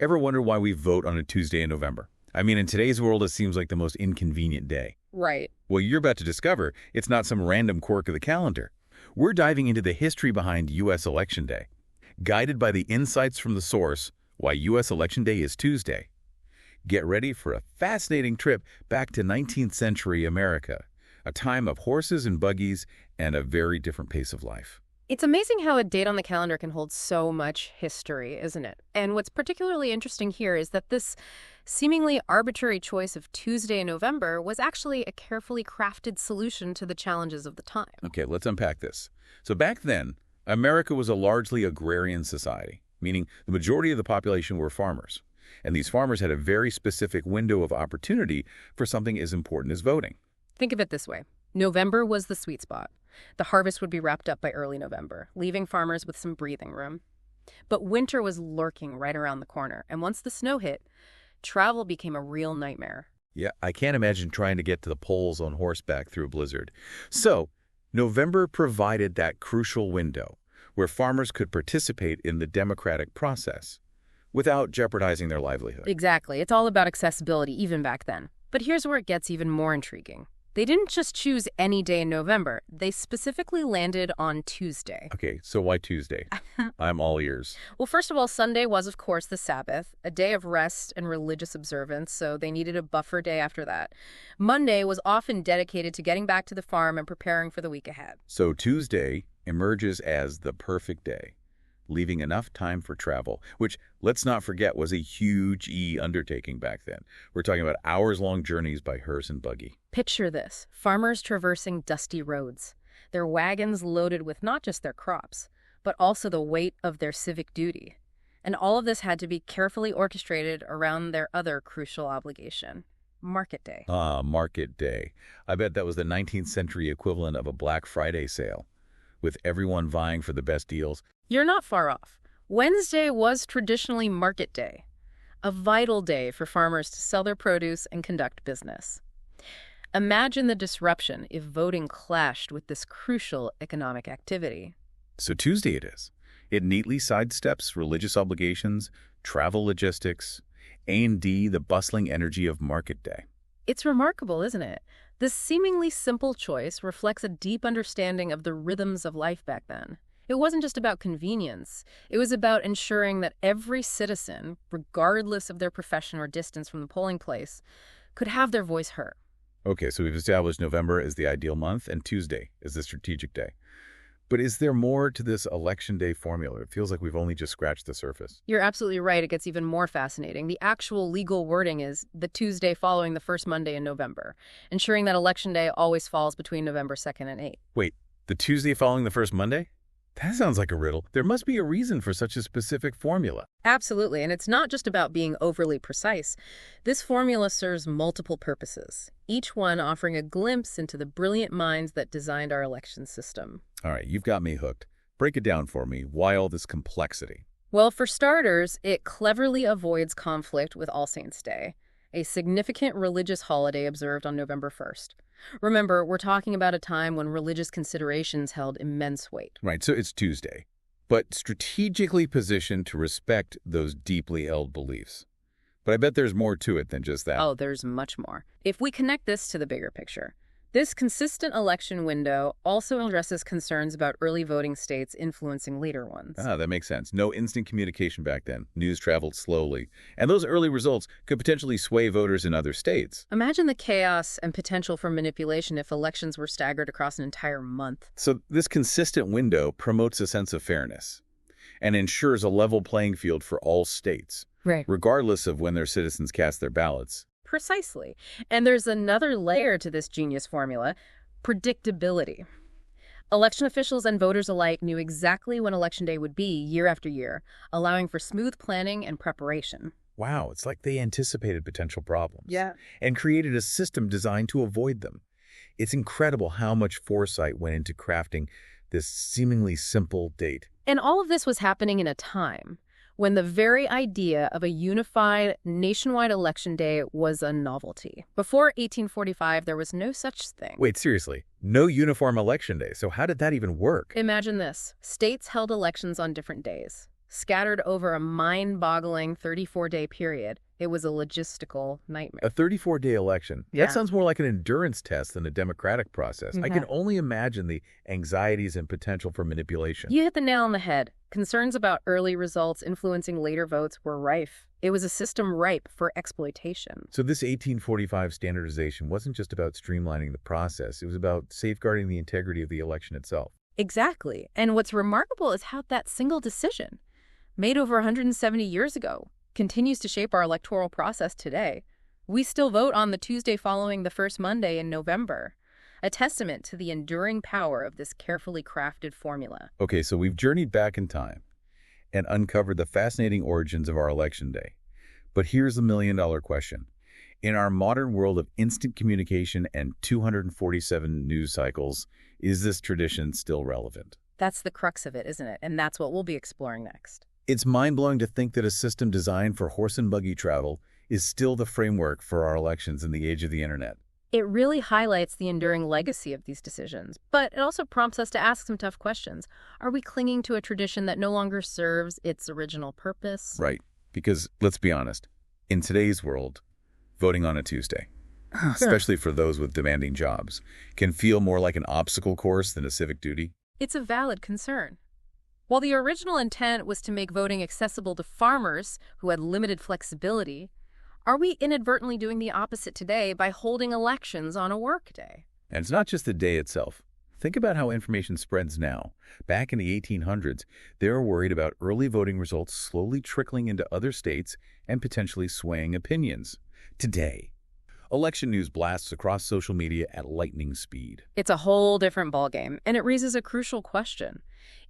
Ever wonder why we vote on a Tuesday in November? I mean, in today's world, it seems like the most inconvenient day. Right. Well, you're about to discover it's not some random quirk of the calendar. We're diving into the history behind U.S. Election Day. Guided by the insights from the source, why U.S. Election Day is Tuesday. Get ready for a fascinating trip back to 19th century America, a time of horses and buggies and a very different pace of life. It's amazing how a date on the calendar can hold so much history, isn't it? And what's particularly interesting here is that this seemingly arbitrary choice of Tuesday in November was actually a carefully crafted solution to the challenges of the time. Okay, let's unpack this. So back then, America was a largely agrarian society, meaning the majority of the population were farmers. And these farmers had a very specific window of opportunity for something as important as voting. Think of it this way. November was the sweet spot. The harvest would be wrapped up by early November, leaving farmers with some breathing room. But winter was lurking right around the corner, and once the snow hit, travel became a real nightmare. Yeah, I can't imagine trying to get to the polls on horseback through a blizzard. So, November provided that crucial window where farmers could participate in the democratic process without jeopardizing their livelihood. Exactly. It's all about accessibility, even back then. But here's where it gets even more intriguing. They didn't just choose any day in November. They specifically landed on Tuesday. Okay, so why Tuesday? I'm all ears. Well, first of all, Sunday was, of course, the Sabbath, a day of rest and religious observance, so they needed a buffer day after that. Monday was often dedicated to getting back to the farm and preparing for the week ahead. So Tuesday emerges as the perfect day, leaving enough time for travel, which, let's not forget, was a huge undertaking back then. We're talking about hours-long journeys by hearse and buggy. Picture this, farmers traversing dusty roads, their wagons loaded with not just their crops, but also the weight of their civic duty. And all of this had to be carefully orchestrated around their other crucial obligation, Market Day. Ah, Market Day. I bet that was the 19th century equivalent of a Black Friday sale, with everyone vying for the best deals. You're not far off. Wednesday was traditionally Market Day, a vital day for farmers to sell their produce and conduct business. Imagine the disruption if voting clashed with this crucial economic activity. So Tuesday it is. It neatly sidesteps religious obligations, travel logistics, A&D, the bustling energy of Market Day. It's remarkable, isn't it? This seemingly simple choice reflects a deep understanding of the rhythms of life back then. It wasn't just about convenience. It was about ensuring that every citizen, regardless of their profession or distance from the polling place, could have their voice heard. Okay, so we've established November as the ideal month and Tuesday as the strategic day. But is there more to this election day formula? It feels like we've only just scratched the surface. You're absolutely right. It gets even more fascinating. The actual legal wording is the Tuesday following the first Monday in November, ensuring that Election Day always falls between November 2nd and 8th. Wait, the Tuesday following the first Monday? That sounds like a riddle. There must be a reason for such a specific formula. Absolutely, and it's not just about being overly precise. This formula serves multiple purposes, each one offering a glimpse into the brilliant minds that designed our election system. All right, you've got me hooked. Break it down for me. Why all this complexity? Well, for starters, it cleverly avoids conflict with All Saints' Day, a significant religious holiday observed on November 1st. Remember, we're talking about a time when religious considerations held immense weight. Right, so it's Tuesday, but strategically positioned to respect those deeply held beliefs. But I bet there's more to it than just that. Oh, there's much more. If we connect this to the bigger picture, this consistent election window also addresses concerns about early voting states influencing later ones. Ah, that makes sense. No instant communication back then. News traveled slowly. And those early results could potentially sway voters in other states. Imagine the chaos and potential for manipulation if elections were staggered across an entire month. So this consistent window promotes a sense of fairness and ensures a level playing field for all states, Right. regardless of when their citizens cast their ballots. Precisely. And there's another layer to this genius formula, predictability. Election officials and voters alike knew exactly when Election Day would be year after year, allowing for smooth planning and preparation. Wow, it's like they anticipated potential problems. Yeah. And created a system designed to avoid them. It's incredible how much foresight went into crafting this seemingly simple date. And all of this was happening in a time when the very idea of a unified nationwide election day was a novelty. Before 1845, there was no such thing. Wait, seriously? No uniform election day. So how did that even work? Imagine this. States held elections on different days. scattered over a mind-boggling 34-day period. It was a logistical nightmare. A 34-day election. Yeah. That sounds more like an endurance test than a democratic process. I can Yeah. only imagine the anxieties and potential for manipulation. You hit the nail on the head. Concerns about early results influencing later votes were rife. It was a system ripe for exploitation. So this 1845 standardization wasn't just about streamlining the process. It was about safeguarding the integrity of the election itself. Exactly. And what's remarkable is how that single decision, made over 170 years ago, continues to shape our electoral process today. We still vote on the Tuesday following the first Monday in November, a testament to the enduring power of this carefully crafted formula. Okay, so we've journeyed back in time and uncovered the fascinating origins of our election day. But here's the million-dollar question. In our modern world of instant communication and 247 news cycles, is this tradition still relevant? That's the crux of it, isn't it? And that's what we'll be exploring next. It's mind-blowing to think that a system designed for horse and buggy travel is still the framework for our elections in the age of the internet. It really highlights the enduring legacy of these decisions, but it also prompts us to ask some tough questions. Are we clinging to a tradition that no longer serves its original purpose? Right, because let's be honest, in today's world, voting on a Tuesday, especially for those with demanding jobs, can feel more like an obstacle course than a civic duty. It's a valid concern. While the original intent was to make voting accessible to farmers who had limited flexibility, are we inadvertently doing the opposite today by holding elections on a workday? And it's not just the day itself. Think about how information spreads now. Back in the 1800s, they were worried about early voting results slowly trickling into other states and potentially swaying opinions. Today, election news blasts across social media at lightning speed. It's a whole different ballgame, and it raises a crucial question.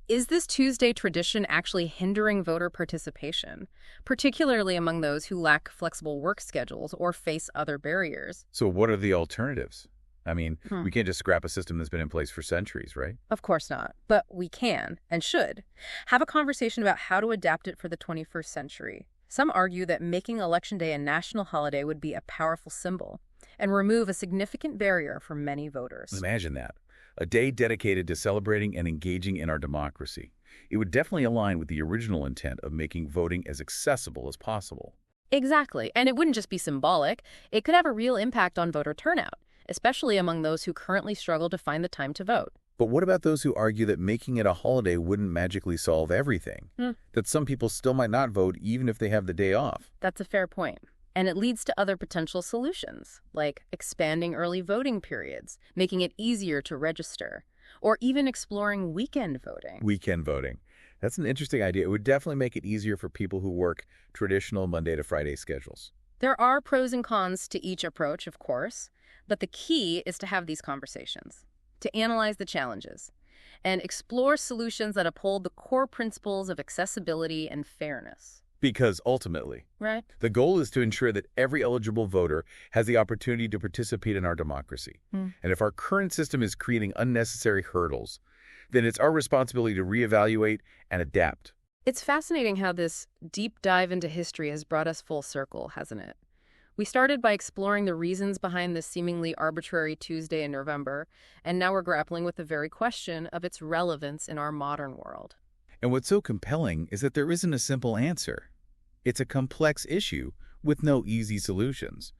Is this Tuesday tradition actually hindering voter participation, particularly among those who lack flexible work schedules or face other barriers? So what are the alternatives? I mean, we can't just scrap a system that's been in place for centuries, right? Of course not, but we can, and should, have a conversation about how to adapt it for the 21st century. Some argue that making Election Day a national holiday would be a powerful symbol and remove a significant barrier for many voters. Imagine that. A day dedicated to celebrating and engaging in our democracy. It would definitely align with the original intent of making voting as accessible as possible. Exactly, and it wouldn't just be symbolic. It could have a real impact on voter turnout, especially among those who currently struggle to find the time to vote. But what about those who argue that making it a holiday wouldn't magically solve everything? That some people still might not vote even if they have the day off? That's a fair point. And it leads to other potential solutions, like expanding early voting periods, making it easier to register, or even exploring weekend voting. Weekend voting. That's an interesting idea. It would definitely make it easier for people who work traditional Monday to Friday schedules. There are pros and cons to each approach, of course, but the key is to have these conversations, to analyze the challenges, and explore solutions that uphold the core principles of accessibility and fairness. Because ultimately, Right? the goal is to ensure that every eligible voter has the opportunity to participate in our democracy. And if our current system is creating unnecessary hurdles, then it's our responsibility to reevaluate and adapt. It's fascinating how this deep dive into history has brought us full circle, hasn't it? We started by exploring the reasons behind this seemingly arbitrary Tuesday in November, and now we're grappling with the very question of its relevance in our modern world. And what's so compelling is that there isn't a simple answer. It's a complex issue with no easy solutions.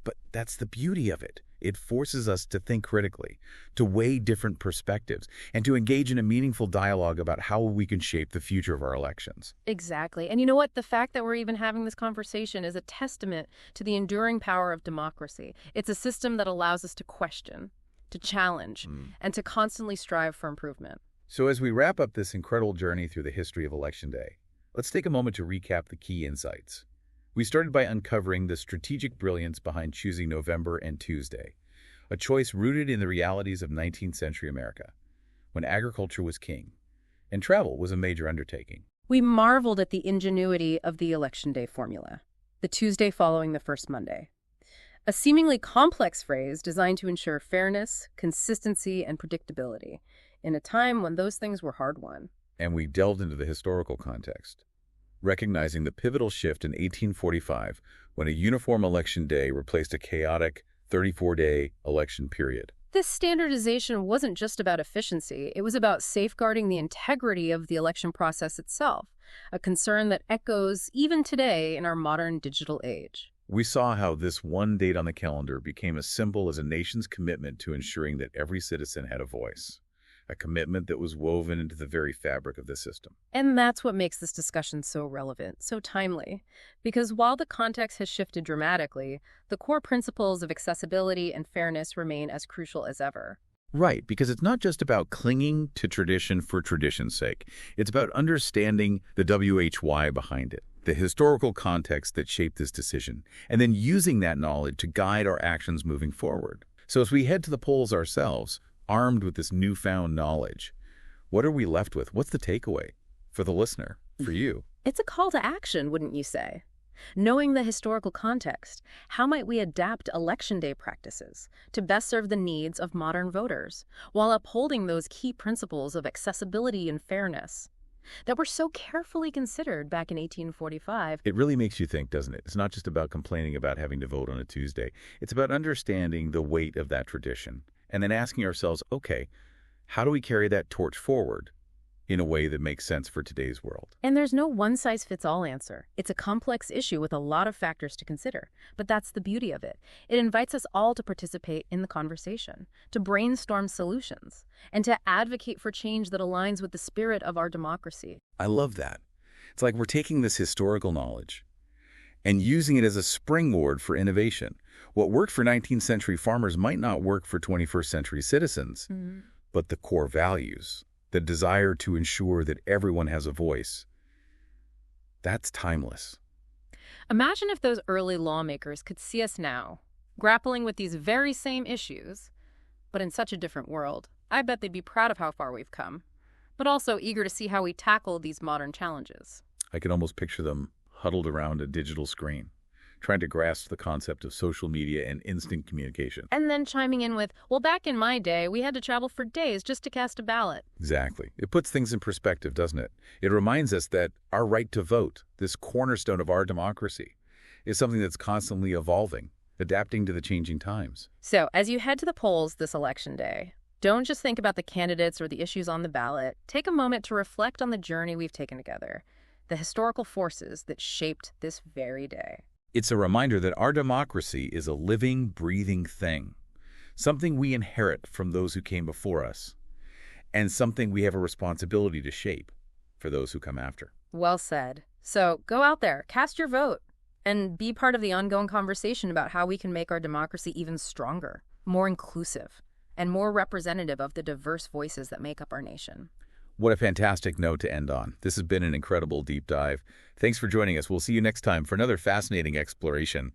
But that's the beauty of it. It forces us to think critically, to weigh different perspectives, and to engage in a meaningful dialogue about how we can shape the future of our elections. Exactly. And you know what? The fact that we're even having this conversation is a testament to the enduring power of democracy. It's a system that allows us to question, to challenge, and to constantly strive for improvement. So as we wrap up this incredible journey through the history of Election Day, let's take a moment to recap the key insights. We started by uncovering the strategic brilliance behind choosing November and Tuesday, a choice rooted in the realities of 19th century America, when agriculture was king and travel was a major undertaking. We marveled at the ingenuity of the Election Day formula, the Tuesday following the first Monday. A seemingly complex phrase designed to ensure fairness, consistency, and predictability in a time when those things were hard-won. And we delved into the historical context, recognizing the pivotal shift in 1845 when a uniform election day replaced a chaotic 34-day election period. This standardization wasn't just about efficiency, it was about safeguarding the integrity of the election process itself, a concern that echoes even today in our modern digital age. We saw how this one date on the calendar became a symbol as a nation's commitment to ensuring that every citizen had a voice, a commitment that was woven into the very fabric of the system. And that's what makes this discussion so relevant, so timely. Because while the context has shifted dramatically, the core principles of accessibility and fairness remain as crucial as ever. Right, because it's not just about clinging to tradition for tradition's sake. It's about understanding the WHY behind it, the historical context that shaped this decision, and then using that knowledge to guide our actions moving forward. So as we head to the polls ourselves, armed with this newfound knowledge, what are we left with? What's the takeaway for the listener, for you? It's a call to action, wouldn't you say? Knowing the historical context, how might we adapt election day practices to best serve the needs of modern voters while upholding those key principles of accessibility and fairness that were so carefully considered back in 1845? It really makes you think, doesn't it? It's not just about complaining about having to vote on a Tuesday. It's about understanding the weight of that tradition and then asking ourselves, okay, how do we carry that torch forward in a way that makes sense for today's world? And there's no one-size-fits-all answer. It's a complex issue with a lot of factors to consider. But that's the beauty of it. It invites us all to participate in the conversation, to brainstorm solutions, and to advocate for change that aligns with the spirit of our democracy. I love that. It's like we're taking this historical knowledge and using it as a springboard for innovation. What worked for 19th century farmers might not work for 21st century citizens, but the core values, the desire to ensure that everyone has a voice, that's timeless. Imagine if those early lawmakers could see us now, grappling with these very same issues, but in such a different world. I bet they'd be proud of how far we've come, but also eager to see how we tackle these modern challenges. I can almost picture them huddled around a digital screen, trying to grasp the concept of social media and instant communication. And then chiming in with, well, back in my day, we had to travel for days just to cast a ballot. Exactly. It puts things in perspective, doesn't it? It reminds us that our right to vote, this cornerstone of our democracy, is something that's constantly evolving, adapting to the changing times. So, as you head to the polls this election day, don't just think about the candidates or the issues on the ballot. Take a moment to reflect on the journey we've taken together, the historical forces that shaped this very day. It's a reminder that our democracy is a living, breathing thing, something we inherit from those who came before us, and something we have a responsibility to shape for those who come after. Well said. So go out there, cast your vote, and be part of the ongoing conversation about how we can make our democracy even stronger, more inclusive, and more representative of the diverse voices that make up our nation. What a fantastic note to end on. This has been an incredible deep dive. Thanks for joining us. We'll see you next time for another fascinating exploration